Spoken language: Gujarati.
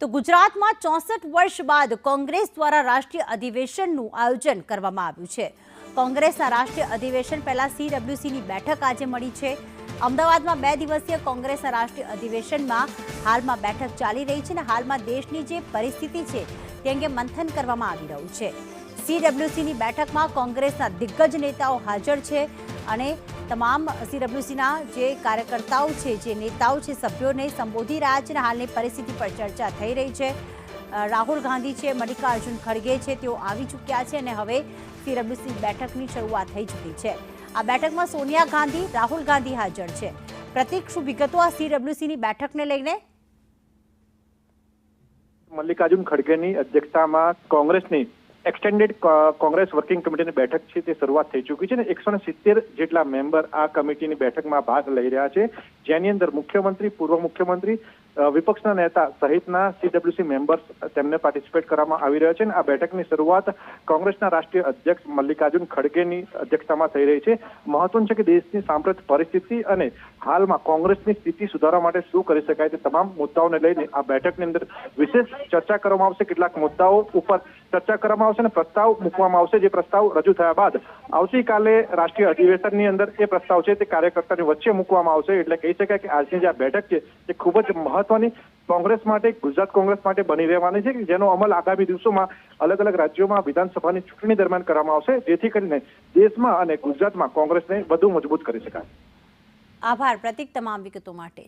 તો ગુજરાતમાં 64 વર્ષ બાદ કોંગ્રેસ દ્વારા રાષ્ટ્રીય અધિવેશનનું આયોજન કરવામાં આવ્યું છે। કોંગ્રેસના રાષ્ટ્રીય અધિવેશન પહેલા CWCની બેઠક આજે મળી છે। અમદાવાદમાં 2 દિવસીય કોંગ્રેસના રાષ્ટ્રીય અધિવેશનમાં હાલમાં બેઠક ચાલી રહી છે અને હાલમાં દેશની જે પરિસ્થિતિ છે તે અંગે મંથન કરવામાં આવી રહ્યું છે। CWCની બેઠકમાં કોંગ્રેસના દિગ્ગજ નેતાઓ હાજર છે અને તમામ CWCના જે કાર્યકર્તાઓ છે, જે નેતાઓ છે, સભ્યોને સંબોધી રહ્યા છે અને હાલની પરિસ્થિતિ પર ચર્ચા થઈ રહી છે। રાહુલ ગાંધી છે, મલ્લિકાર્જુન ખડગે છે, તેઓ આવી ચૂક્યા છે અને હવે CWC બેઠકની શરૂઆત થઈ ચૂકી છે। આ બેઠકમાં સોનિયા ગાંધી, રાહુલ ગાંધી હાજર છે। પ્રતિક, શું વિગતો આ CWCની બેઠકને લઈને? મલ્લિકાર્જુન ખડગેની અધ્યક્ષતામાં કોંગ્રેસની એક્સટેન્ડેડ કોંગ્રેસ વર્કિંગ કમિટીની બેઠક છે તે શરૂઆત થઈ ચૂકી છે અને 170 જેટલા મેમ્બર આ કમિટીની બેઠકમાં ભાગ લઈ રહ્યા છે, જેની અંદર મુખ્યમંત્રી, પૂર્વ મુખ્યમંત્રી, વિપક્ષના નેતા સહિતના CWC મેમ્બર્સ તેમને પાર્ટિસિપેટ કરવામાં આવી રહ્યા છે અને આ બેઠકની શરૂઆત કોંગ્રેસના રાષ્ટ્રીય અધ્યક્ષ મલ્લિકાર્જુન ખડગેની અધ્યક્ષતામાં થઈ રહી છે। મહત્વનું છે કે દેશની સાંપ્રત પરિસ્થિતિ અને હાલમાં કોંગ્રેસની સ્થિતિ સુધારવા માટે શું કરી શકાય તે તમામ મુદ્દાઓને લઈને આ બેઠકની અંદર વિશેષ ચર્ચા કરવામાં આવશે। કેટલાક મુદ્દાઓ ઉપર ચર્ચા કરવામાં આવશે અને પ્રસ્તાવ મૂકવામાં આવશે, જે પ્રસ્તાવ રજૂ થયા બાદ આવતીકાલે રાષ્ટ્રીય અધિવેશનની અંદર એ પ્રસ્તાવ છે તે કાર્યકર્તાની વચ્ચે મૂકવામાં આવશે। એટલે કહી શકાય કે આજની જે આ બેઠક છે તે ખૂબ જ મહત્વની કોંગ્રેસ માટે, ગુજરાત કોંગ્રેસ માટે બની રહેવાની છે, જેનો અમલ આગામી દિવસોમાં અલગ અલગ રાજ્યોમાં વિધાનસભાની ચૂંટણી દરમિયાન કરવામાં આવશે, જેથી કરીને દેશમાં અને ગુજરાતમાં કોંગ્રેસને વધુ મજબૂત કરી શકાય। આભાર પ્રતિક, તમામ વિગતો માટે।